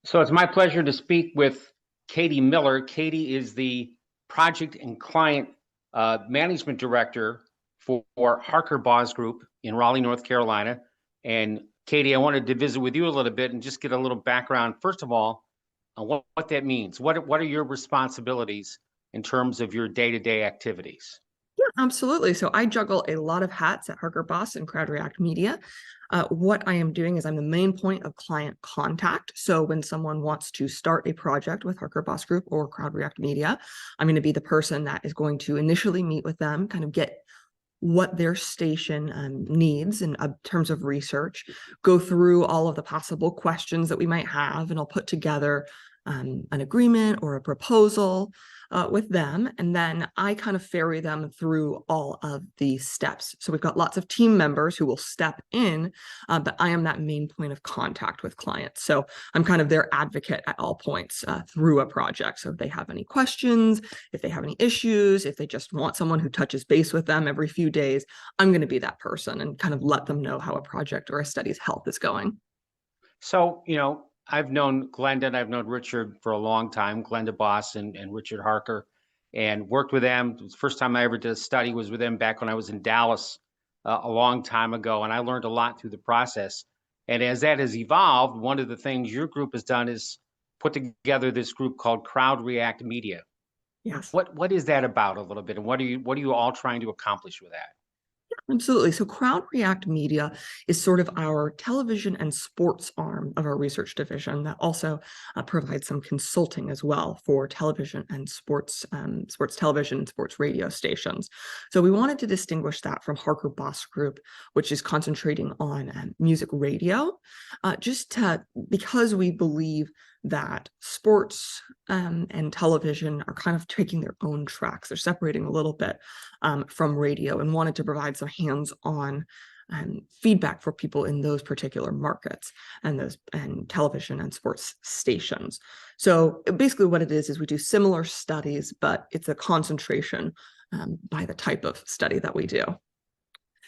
So it's my pleasure to speak with Katie Miller. Katie is the project and client management director for Harker Boss Group in Raleigh, North Carolina. And Katie, I wanted to visit with you a little bit and just get a little background, first of all, on what that means. What are your responsibilities in terms of your day-to-day activities? Yeah, absolutely. So I juggle a lot of hats at Harker Boss and Crowd React Media. What I am doing is I'm the main point of client contact. So when someone wants to start a project with Harker Boss Group or Crowd React Media, I'm going to be the person that is going to initially meet with them, kind of get what their station needs in terms of research, go through all of the possible questions that we might have, and I'll put together an agreement or a proposal with them. And then I kind of ferry them through all of the steps. So we've got lots of team members who will step in, but I am that main point of contact with clients. So I'm kind of their advocate at all points through a project. So if they have any questions, if they have any issues, if they just want someone who touches base with them every few days, I'm going to be that person and kind of let them know how a project or a study's health is going. So, I've known Glenda and I've known Richard for a long time, Glenda Boss and Richard Harker, and worked with them. The first time I ever did a study was with them back when I was in Dallas a long time ago, and I learned a lot through the process. And as that has evolved, one of the things your group has done is put together this group called Crowd React Media. Yes. What is that about a little bit, and what are you all trying to accomplish with that? Absolutely. So Crowd React Media is sort of our television and sports arm of our research division that also provides some consulting as well for television and sports television and sports radio stations. So we wanted to distinguish that from Harker Boss Group, which is concentrating on music radio, because we believe that sports and television are kind of taking their own tracks. They're separating a little bit from radio, and wanted to provide some hands-on feedback for people in those particular markets and television and sports stations. So basically what it is we do similar studies, but it's a concentration by the type of study that we do.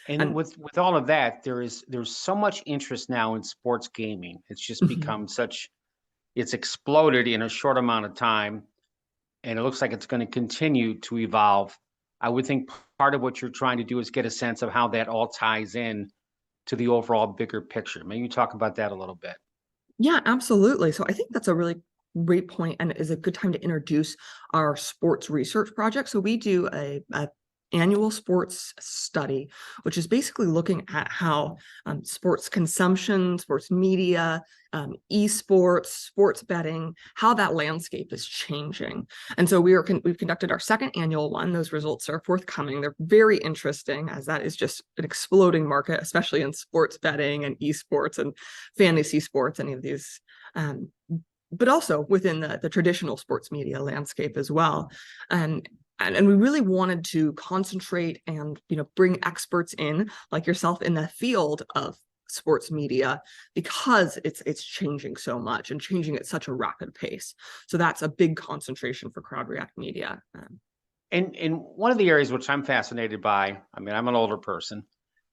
And And with all of that, there's so much interest now in sports gaming. It's just become such it's exploded in a short amount of time, and it looks like it's going to continue to evolve. I would think part of what you're trying to do is get a sense of how that all ties in to the overall bigger picture. Maybe talk about that a little bit. Yeah, absolutely. So I think that's a really great point and is a good time to introduce our sports research project. So we do a annual sports study, which is basically looking at how sports consumption, sports media, esports, sports betting, how that landscape is changing. And so we've conducted our second annual one. Those results are forthcoming. They're very interesting, as that is just an exploding market, especially in sports betting and esports and fantasy sports, any of these. But also within the traditional sports media landscape as well. And we really wanted to concentrate and bring experts in like yourself in the field of sports media, because it's changing so much and changing at such a rapid pace. So that's a big concentration for Crowd React Media. And one of the areas which I'm fascinated by, I mean, I'm an older person,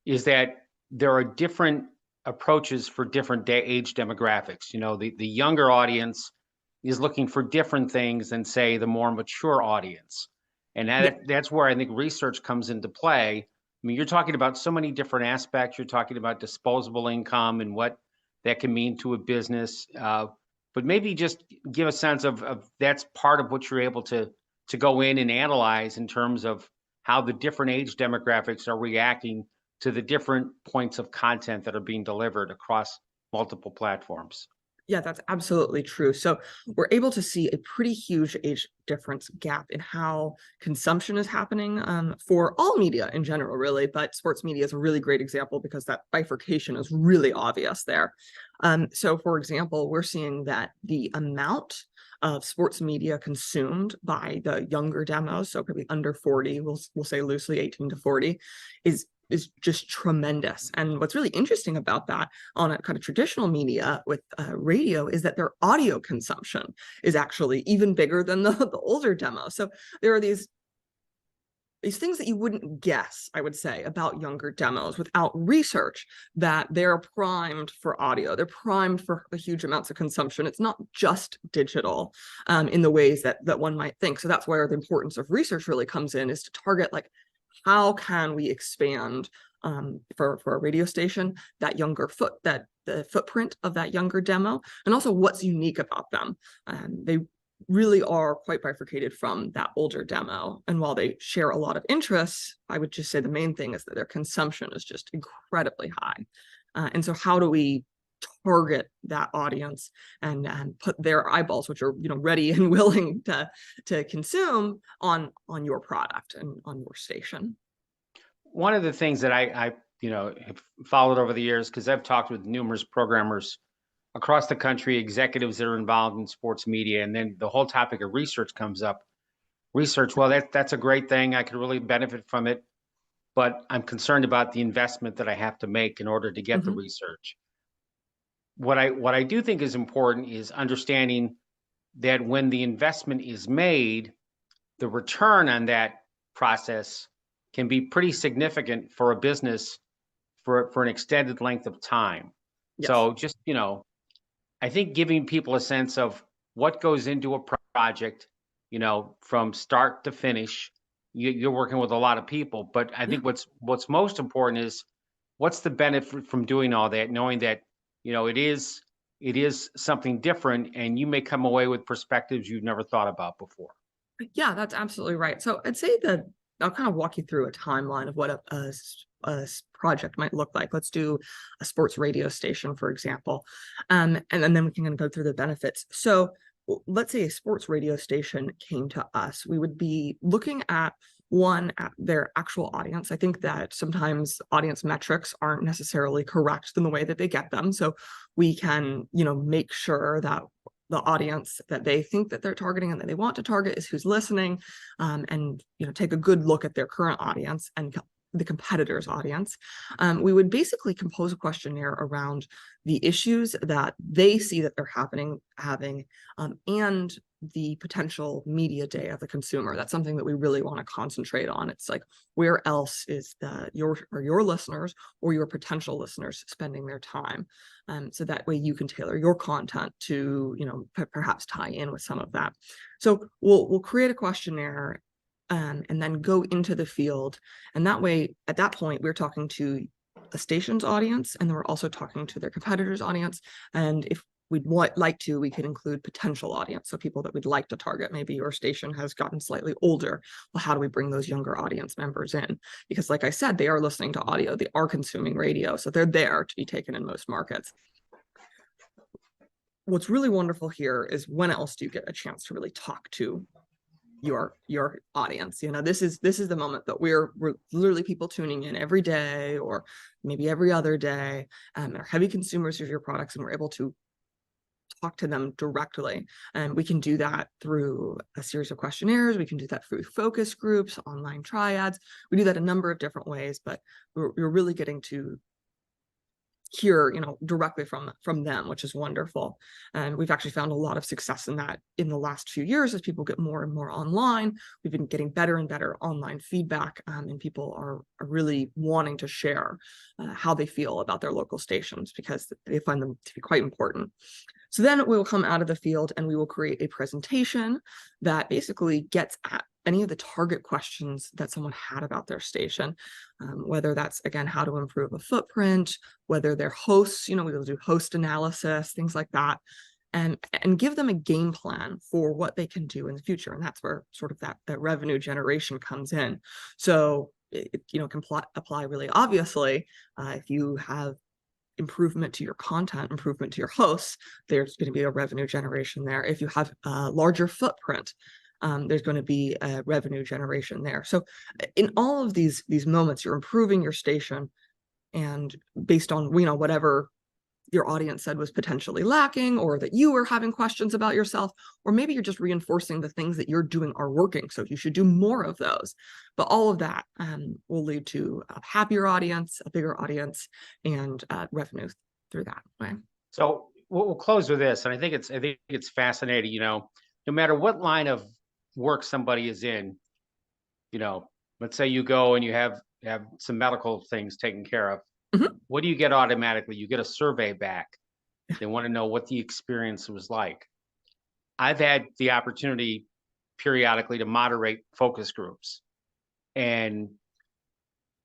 is that there are different approaches for different age demographics. The younger audience is looking for different things than, say, the more mature audience. And Yeah, that's where I think research comes into play. I mean, you're talking about so many different aspects. You're talking about disposable income and what that can mean to a business. But maybe just give a sense of that's part of what you're able to go in and analyze in terms of how the different age demographics are reacting to the different points of content that are being delivered across multiple platforms. yeah, that's absolutely true. So we're able to see a pretty huge age difference gap in how consumption is happening for all media in general, really. But sports media is a really great example because that bifurcation is really obvious there. So, for example, we're seeing that the amount of sports media consumed by the younger demos, so probably under 40, we'll say loosely 18 to 40, is just tremendous. And what's really interesting about that on a kind of traditional media with radio is that their audio consumption is actually even bigger than the older demo. So there are these these things that you wouldn't guess, I would say, about younger demos without research, that they're primed for audio. They're primed for the huge amounts of consumption. It's not just digital in the ways that one might think. So that's where the importance of research really comes in, is to target, like, how can we expand for a radio station that the footprint of that younger demo, and also what's unique about them. They really are quite bifurcated from that older demo. And while they share a lot of interests, I would just say the main thing is that their consumption is just incredibly high. And so how do we target that audience and put their eyeballs, which are, ready and willing to consume, on your product and on your station? One of the things that I have followed over the years, because I've talked with numerous programmers across the country, executives that are involved in sports media, and then the whole topic of research comes up. Research, well, that's a great thing. I could really benefit from it, but I'm concerned about the investment that I have to make in order to get the Mhm. research. What I do think is important is understanding that when the investment is made, the return on that process can be pretty significant for a business for an extended length of time. Yes. So just, I think giving people a sense of what goes into a project, from start to finish. You're working with a lot of people, but I Yeah. think what's most important is what's the benefit from doing all that, knowing that, it is something different, and you may come away with perspectives you've never thought about before. Yeah, that's absolutely right. So I'd say that I'll kind of walk you through a timeline of what project might look like. Let's do a sports radio station, for example, and then we can go through the benefits. So let's say a sports radio station came to us. We would be looking at their actual audience. I think that sometimes audience metrics aren't necessarily correct in the way that they get them. So we can, make sure that the audience that they think that they're targeting and that they want to target is who's listening, and take a good look at their current audience and the competitor's audience. We would basically compose a questionnaire around the issues that they see that they're having, and the potential media day of the consumer. That's something that we really want to concentrate on. It's like, where else is your listeners or your potential listeners spending their time? So that way you can tailor your content to, perhaps tie in with some of that. So we'll create a questionnaire, and then go into the field. And that way, at that point, we're talking to a station's audience, and then we're also talking to their competitors' audience. And if we'd like to, we could include potential audience, so people that we'd like to target. Maybe your station has gotten slightly older. Well, how do we bring those younger audience members in? Because like I said, they are listening to audio, they are consuming radio, so they're there to be taken in most markets. What's really wonderful here is, when else do you get a chance to really talk to your audience? This is the moment that we're literally people tuning in every day, or maybe every other day, and are heavy consumers of your products, and we're able to talk to them directly. And we can do that through a series of questionnaires. We can do that through focus groups, online triads. We do that a number of different ways, but we're really getting to hear, directly from them, which is wonderful. And we've actually found a lot of success in that in the last few years. As people get more and more online, we've been getting better and better online feedback, and people are really wanting to share how they feel about their local stations, because they find them to be quite important. So then we will come out of the field, and we will create a presentation that basically gets at any of the target questions that someone had about their station, whether that's, again, how to improve a footprint, whether they're hosts, we will do host analysis, things like that, and give them a game plan for what they can do in the future. And that's where sort of that revenue generation comes in. So it can apply really obviously. If you have improvement to your content, improvement to your hosts, there's going to be a revenue generation there. If you have a larger footprint, there's going to be a revenue generation there. So in all of these moments, you're improving your station, and based on, whatever your audience said was potentially lacking, or that you were having questions about yourself, or maybe you're just reinforcing the things that you're doing are working, so you should do more of those. But all of that will lead to a happier audience, a bigger audience, and revenue through that way. So we'll close with this, and I think it's fascinating. No matter what line of work somebody is in, no let's say you go and you have some medical things taken care of. Mhm. What do you get automatically? You get a survey back. They want to know what the experience was like. I've had the opportunity periodically to moderate focus groups. And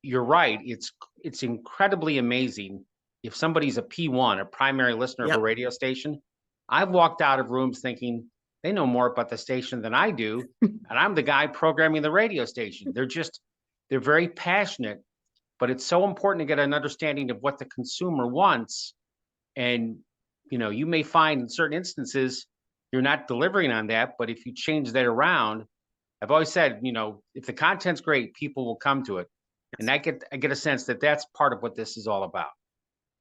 you're right, it's incredibly amazing if somebody's a P1, a primary listener of a Yep. radio station. I've walked out of rooms thinking they know more about the station than I do, and I'm the guy programming the radio station. They're very passionate, but it's so important to get an understanding of what the consumer wants. And you may find in certain instances you're not delivering on that, but if you change that around, I've always said, if the content's great, people will come to it. And Yes. I get a sense that that's part of what this is all about.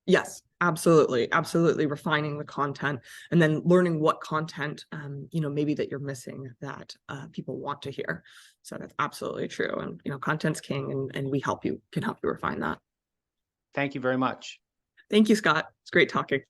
Yes, absolutely. Absolutely refining the content and then learning what content, maybe that you're missing that people want to hear. So that's absolutely true. And, content's king, and we can help you refine that. Thank you very much. Thank you, Scott. It's great talking.